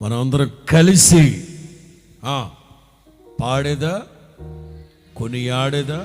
మనమందరం కలిసి పాడేదా, కొనియాడేదా,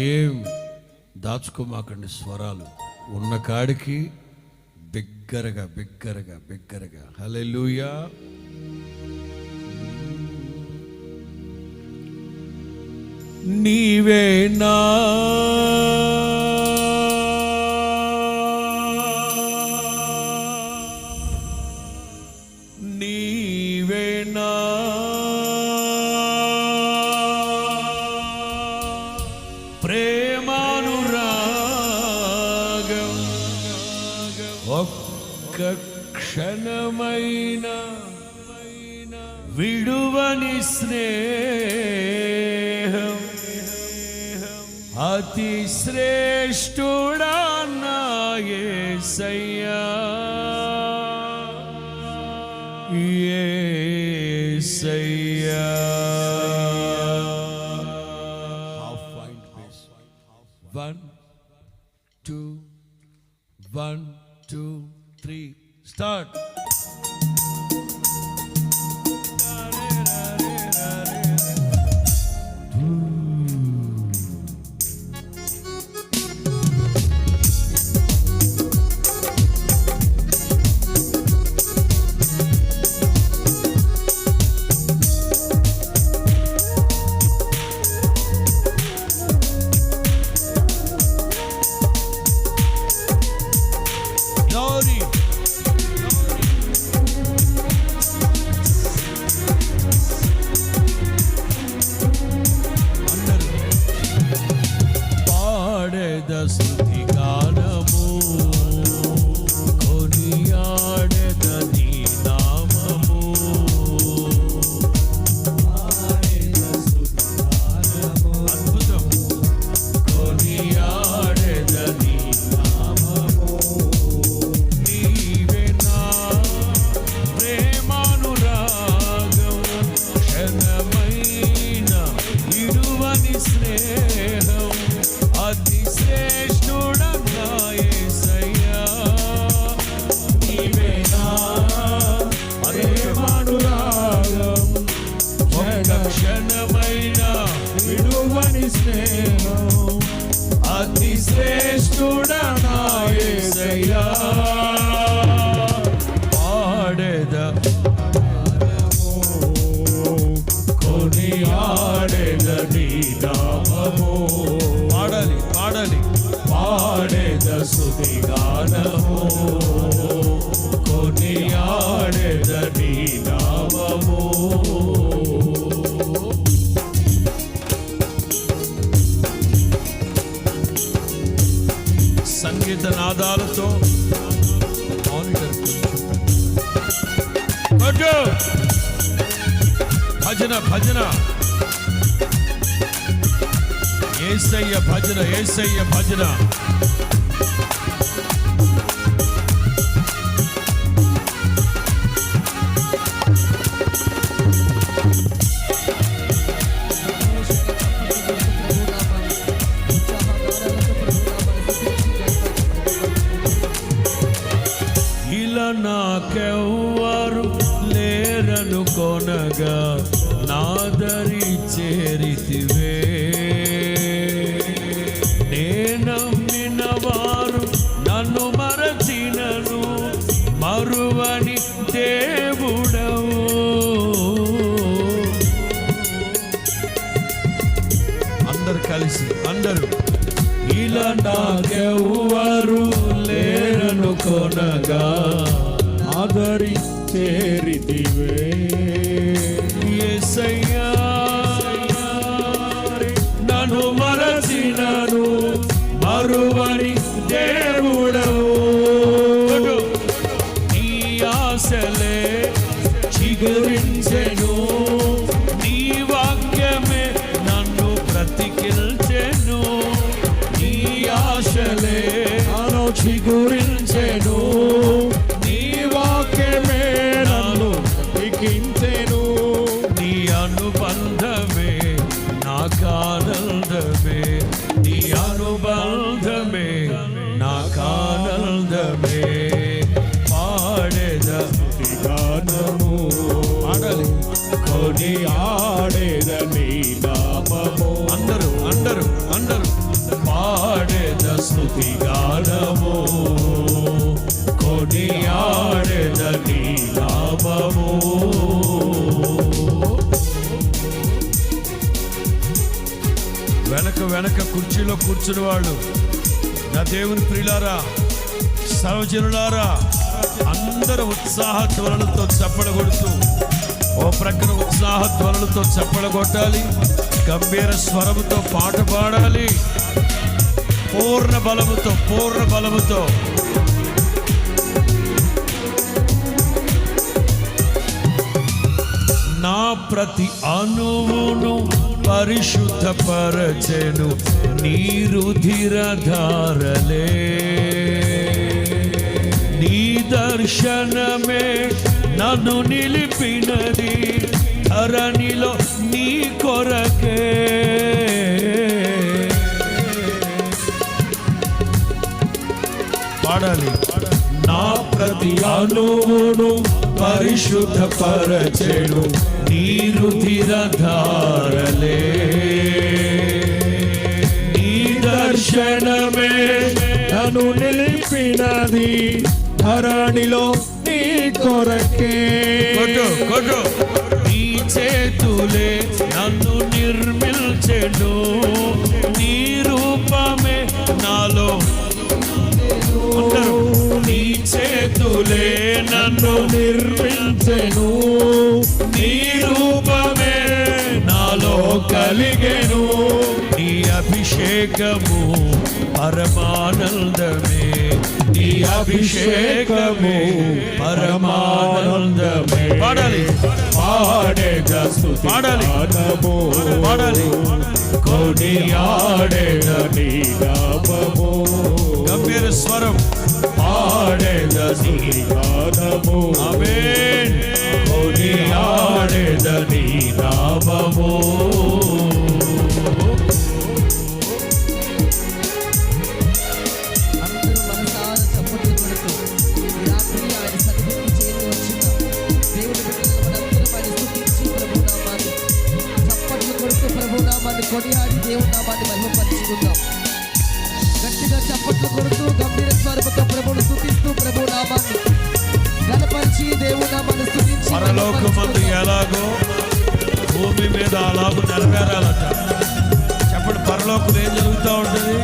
ఏం దాచుకోమాకండి. స్వరాలు ఉన్న కాడికి బిగ్గరగా బిగ్గరగా బిగ్గరగా హల్లెలూయా. నీవేనా నీవేనా ప్రేమానురాగం ఒక్క క్షణమైన విడువని స్నేహం అతి శ్రేష్ఠుడా నా యేసయ్యా, యేసయ్యా. 1 2 1 2 3 స్టార్ట్. స్తుతి గానము కొనియాడెద నీ నామము, అద్భుతం కొనియాడెద నీ నామము. నీవే నా ప్రేమానురాగం క్షణమైన విడువని స్నేహం అతి శ్రేష్ఠుడా నా యేసయ్యా, నీవే నా ప్రేమానురాగం ఒక్క క్షణమైన విడువని స్నేహం అతి శ్రేష్ఠుడా నా యేసయ్యా. పాడేదా కొనియాడెద నీ నామము, పాడాలి పాడేద స్తుతి గానము కొనియాడెద నీ నామము. సంగీత నాదాలతో భజన భజన యేసయ్య భజన, యేసయ్య భజన. ఇలా నాకెవ్వరు లేరను కొనగా నాదరి చేరితివే, నమ్మిన వారు నన్ను మరచినను మరువని దేవుడవు. అందరు కలిసి అందరూ ఇలా నాకెవ్వరు లేరను కొనగా ఆదరి చేరితివే, యేసయ్యా నన్ను మరచినను మరువని దేవుడవు. నీ ఆశలే చిగురించెను, నీ వాక్యమే నన్ను బ్రతికిల్చెను. నీ ఆశలే చిగురించెను, నీ వాక్యమే నన్ను బ్రతికించెను. నీ అనుబంధమే నాకానందమే, నీ అనుబంధమే నాకానందమే. పాడేద స్తుతి గానము గానము పాడాలి. కొని ఆడేద నీ నామము. అందరూ అందరూ అందరూ పాడేద స్తుతి గానము కొని ఆడేద నీ నామము. వెనక వెనక కుర్చీలో కూర్చుని వాళ్ళు, నా దేవుని ప్రియులారా, సర్వజనులారా, అందరూ ఉత్సాహ ధ్వనులతో చప్పలు కొడుతూ, ఓ ప్రక్కన ఉత్సాహ ధ్వనులతో చప్పలు కొట్టాలి, గంభీర స్వరముతో పాట పాడాలి, పూర్ణ బలముతో పూర్ణ బలముతో. నా ప్రతి అణువును పరిశుద్ధపరచెను నీ రుధిరధారలే, నీ దర్శనమే నన్ను నిలిపినది ధరణిలో నీ కొరకే. పాడాలి. నా ప్రతి అణువును పరిశుద్ధపరచెను నీ రుధిరధారలే, నీ దర్శనమే నన్ను నిలిపినది ధరణిలో నీ కొరకే. కొట్టు కొట్టు. నీ చేతులే నన్ను నిర్మిల్చెను, నీ రూపమే నాలో. నీ చేతులే నన్ను నిర్మించెను, నీ రూపమే నాలో కలిగెను. నీ అభిషేకము పరమానందమే, నీ అభిషేకము పరమానందమే. పాడాలి. పాడేద స్తుతి పాడాలి. గానము పాడాలి. కొని ఆడేద నీ నామము. గంభీర స్వరం. పాడేద స్తుతి గానము ఆమేన్. కొని ఆడేద నీ నామము. అందరూ మనసారా చప్పట్లు కొడుతూ ఈ రాత్రి ఆయన సన్నిధికి చేరి వచ్చిన దేవుని బిడ్డలను మనందరం ఆయన స్తుతించి ప్రభునామాన్ని చప్పట్లు కొడుతూ ప్రభునామాన్ని కొనియాడి దేవుని నామాన్ని మహిమపరుచుకుందాం. గట్టిగా చప్పట్లు కొడుతూ గంభీర స్వరముతో ప్రభువును స్తుతిస్తూ ప్రభునామాన్ని గణపరిచి దేవుని నామాన్ని స్తుతించి పరలోకమందు ఎలాగో భూమి మీద అలాగూ నెరవేరాలట. చెప్పండి, పరలోకం ఏం జరుగుతూ ఉంటుంది?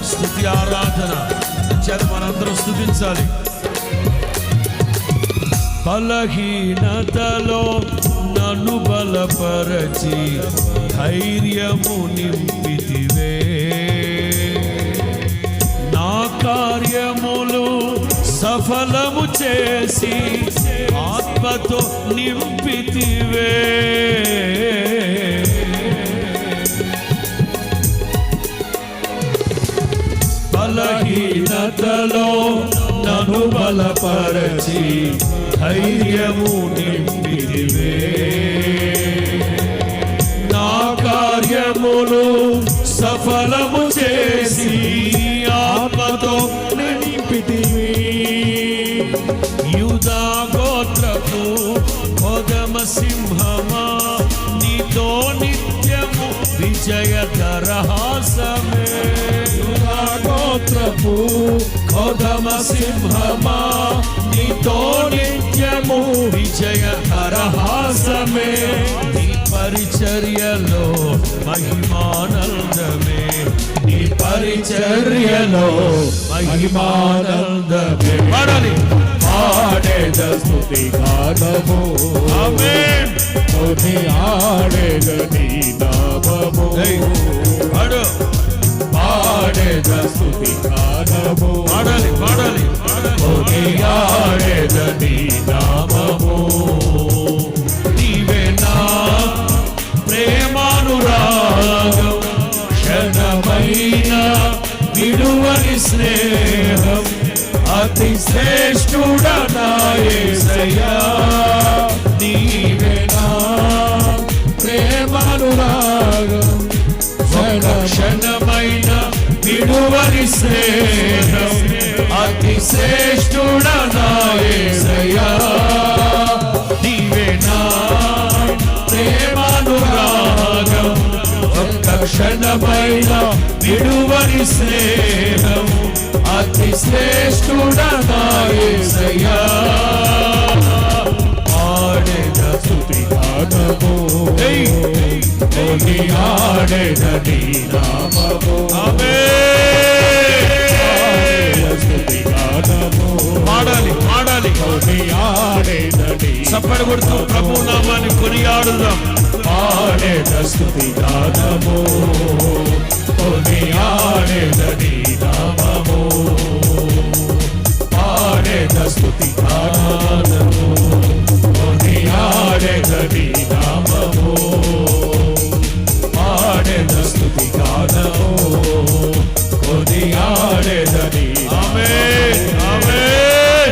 స్తుతి ఆరాధన చేత మనందరం స్తుతించాలి. బలహీనతలో నన్ను బలపరచి ధైర్యము నింపితివే, నా కార్యములు సఫలము చేసి ఆత్మతో నింపితివే. బలహీనతలో నన్ను బలపరచి ధైర్యము నింపితివే, నా కార్యములు సఫలము చేసి ఆత్మతో నింపితివి. యూదా గోత్రపు కొదమ సింహమా, నీతో నిత్యము విజయ దరహాసమే. యూదా గోత్రపు కొదమ సింహమా, నీతో నిత్యము విజయ దరహాసమే. నీ పరిచర్యలో మహిమానందమే, నీ పరిచర్యలో మహిమానందమే. పాడాలి. పాడేద స్తుతి గానము ఆమేన్. కొని ఆడేద నీ నామము. పాడు. పాడేద స్తుతి గానము పాడాలి. పాడాలి. కొని ఆడేద నీ నామము. నీవే నా ప్రేమానురాగం, క్షణమైన విడువని స్నేహం, అతి శ్రేష్ఠుడా నా యేసయ్యా. నీవే నా ప్రేమానురాగం, క్షణమైన విడువని స్నేహం, అతి శ్రేష్ఠుడా నా యేసయ్యా. క్షణమైన విడువని స్నేహం అతి శ్రేష్ఠుడనా యేసయ్యా ఆడేద స్తుతి గానము ఆడేద నీ నామము పాడాలి పాడాలి చప్పటి కొడుతూ ప్రభు నామాన్ని కొనియాడుదాం ఆడేద స్తుతి గానము ఆడేద నీ నామము ఆడేద స్తుతి గానము ఆడేద నీ నామము ఆడేద స్తుతి గానము ఆడేద నీ ఆమేన్ ఆమేన్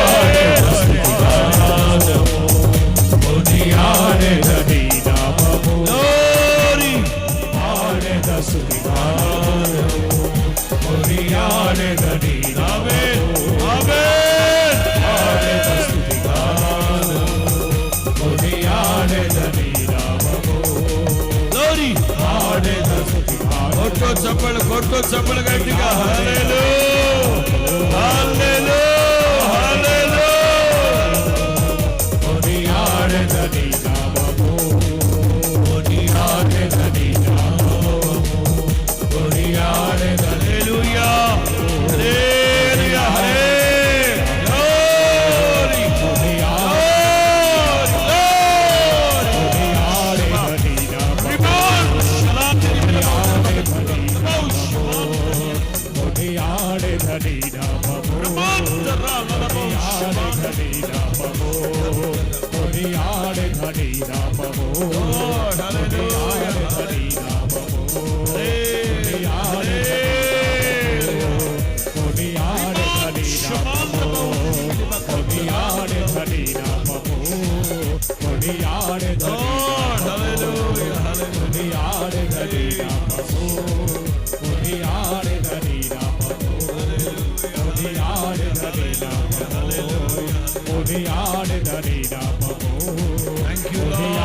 ఆడేద స్తుతి గానము ఆడేద నీ నామము glory ఆడేద స్తుతి గానము ఆడేద నీ ఆమేన్ నామము ఆమేన్ ఆడేద స్తుతి గానము ఆడేద నీ నామము glory ఆడేద స్తుతి గానము కొట్టు చప్పలు గట్టిగా హల్లెలూయా హల్లెలూయా హల్లెలూయా ఆడేద నీ నామము ఆడేద నీ నామము ఆడేద హల్లెలూయా హల్లెలూయా glory glory Thank you, Lord.